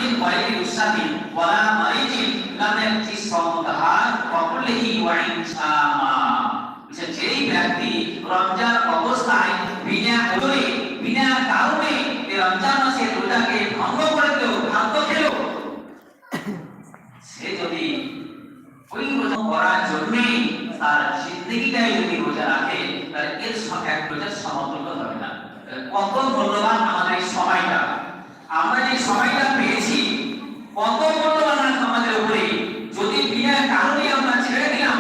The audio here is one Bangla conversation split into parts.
মিন গায়রি উসাতি ওয়ালা মারিজিন লাম ইয়াতি সাওমুহা ওয়া কুল্লিহি ওয়া ইনসামা। যেই ব্যক্তি রমজান অবস্থায় বিনা ওজরে বিনা কারণে এই রমজান মাসের রোজাকে ভঙ্গ করে দিল, খাদ্য খেলো, সে যদি ওই রোজা করার জন্যই তার জিন্দগিটাই যদি রোজা রাখে, তাহলে এর এক রোজার সমতুল্য হবে না। কত মূল্যবান আমাদের সময়টা, আমরা যে সময়টা পেয়েছি কত মূল্যবান আমাদের উপরে। যদি বিনা কারণে আমরা ছেড়ে দিলাম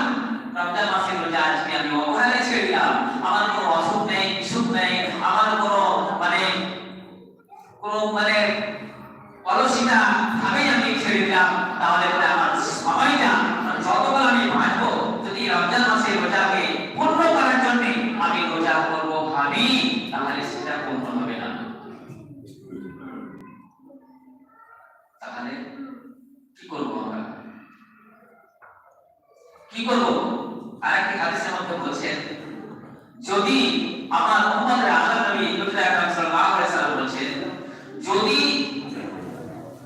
রমজান মাসের রোজা, আজকে আমি অবহেলায় ছেড়ে দিলাম, আমার কোনো অসুখ নেই, বিসুখ নেই, আমার কোনো অলসিতা ভাবেই আমি ছেড়ে দিলাম, তাহলে পরে আমার সময়টা যতবার আমি বাঁচবো, যদি রমজান মাসের রোজাকে পূর্ণ করার জন্য আমি রোজা করবো ভাবি, তাহলে সেটা পূর্ণ হবে না। তাহলে কি করবো আমরা, কি করবো? আরেকটি হাদিসের মধ্যে বলছেন, যদি আমার উম্মতরা, আল্লাহ নবী আকরাম সাল্লাল্লাহু আলাইহি ওয়াসাল্লাম বলেছেন, যদি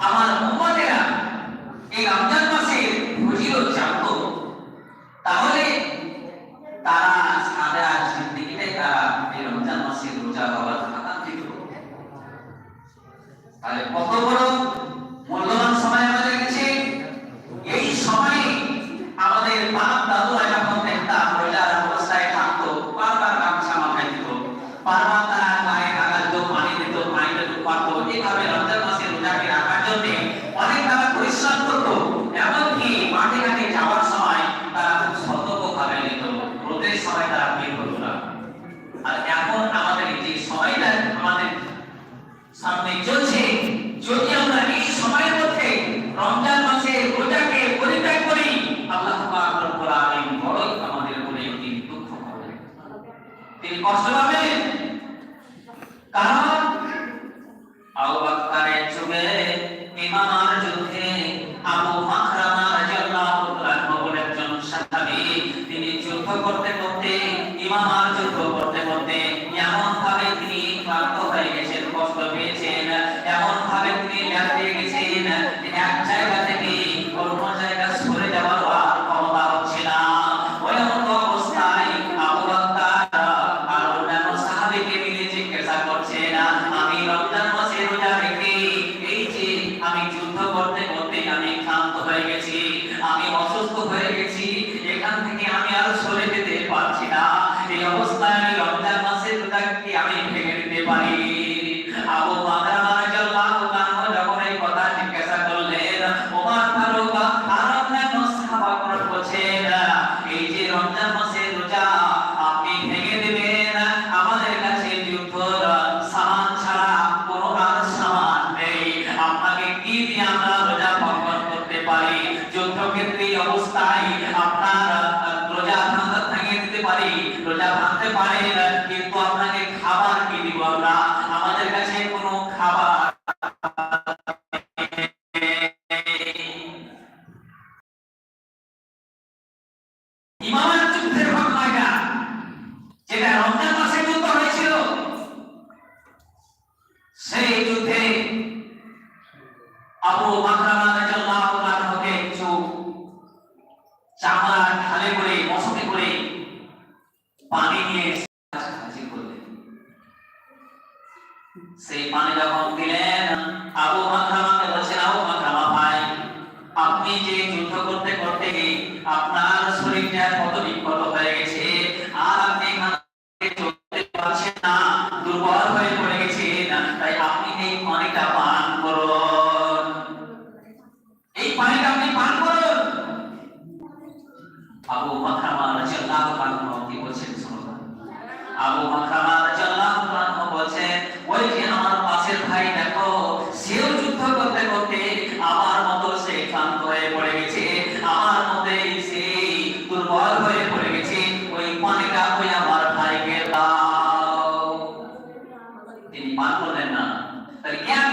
আমার উম্মতেরা এই রমজান মাসের ফজিলত জানতো, তাহলে তারা সারা জিন্দেগিটাই তারা এই রমজান মাসের রোজা হওয়ার আকাঙ্ক্ষিত করত। তাহলে কত বড় মূল্যবান সময় আমাদের কাছে। এই সময়ে আমাদের বাপ দাদুরা যখন দেখতাম রোজার অবস্থায় থাকতো, বারবার গামছা মাথায় দিত, বারবার তারা গায়ে কাগজ পানি দিত, পানিটা পারতো, এইভাবে রমজান মাসের রোজাকে রাখার জন্য অনেক তারা পরিশ্রম করতো। এমনকি মাঠে ঘাটে যাওয়ার সময় তারা খুব সতর্কভাবে নিত, রোদের সময় তারা বের হতো না। আর এখন আমাদের যে সময়টা আমাদের সামনে চলছে, যদি আমরা এই সময়ের মধ্যে রমজান মাসে রোজাকে পরিত্যাগ করি, আল্লাহ পাক রব্বুল আলামিন বড়ই আমাদের উপরে একটি দুঃখ করবেন, তিনি কষ্ট পাবেন। কারণ আবু বকরের যুগে ইমামার যুদ্ধে আবু মাখরামা রাদিয়াল্লাহু তাআলা বলে একজন সাহাবী, তিনি যুদ্ধ করতে করতে, ইমামার যুদ্ধ করতে করতে এমন ভাবে তিনি ক্লান্ত হয়ে গেছেন, কষ্ট পেয়েছেন, এমন ভাবে তিনি লেগে গেছেন, এক জায়গা থেকে অন্য জায়গা সরে যাওয়ার আর ক্ষমতা হচ্ছে না। ওই অবস্থায় আবু বকর আর অন্যান্য সাহাবীকে মিলে জিজ্ঞাসা করছেন, আমি রমজান মাসে রোজা রেখে এই যে আমি যুদ্ধ করতে করতে আমি ক্লান্ত হয়ে গেছি, আমি অসুস্থ হয়ে গেছি, এখান থেকে আমি আর সরে যেতে পারছি না, এই অবস্থায় আমি রমজান মাসের রোজাকে আমি ভেঙে দিতে পারি। আবু বকর রাদিয়াল্লাহু তাআলা যখন এই কথা জিজ্ঞাসা করলেন, ওমর ফারুক আর অন্যান্য সাহাবাগণ বলছেন, এই যে রমজান মাসের রোজা আপনি ভেঙে দিবেন, আমাদের কাছে যুদ্ধর সামান ছাড়া কোনো আর সামান নেই, আপনাকে কি দিয়ে আমরা রোজা ভঙ্গ করতে পারি? যুদ্ধক্ষেত্রে অবস্থায় আপনার রোজা ভেঙে দিতে পারি, রোজা ভাঙতে পারেন, কিন্তু আপনাকে খাবার কি দিব আমরা? আমাদের কাছে কোনো খাবার ইমামের যুদ্ধের ঘটনাটা, যেটা রমজান মাসে যুদ্ধ হয়েছিল, সেই যুদ্ধে আবু মাকরামা রাদিয়াল্লাহু তাআলাকে কিছু চামড়া ঢালে করে, মশকে করে পানি নিয়ে হাজির করলেন। সেই পানি যখন দিলেন, আবু মাকরামাকে বলছেন, আবু মাকরামা ভাই, আপনি যে যুদ্ধ করতে করতে আপনার শরীরটা কত বিক্ষত হয়ে গেছে, আর আপনি এখান থেকে চলতে পারছেন না, দুর্বল হয়ে পড়ে গেছেন, তাই আপনি এই পানিটা পান করুন, এই পানিটা আপনি পান করুন। আবু মাকরামা রাদিয়াল্লাহু তাআলা কি বলছেন শুনুন। আবু মাকরামা রাদিয়াল্লাহু তাআলা বলছেন, ওই যে আমার পাশের ভাই দেখো, সেও যুদ্ধ করতে করতে আমার মতো সে ক্লান্ত হয়ে পড়ে গেছে, আমার মতোই সে দুর্বল হয়ে পড়ে গেছে, ওই পানিটা ওই আমার ভাইকে দাও। তিনি পান করলেন না। তাহলে জ্ঞান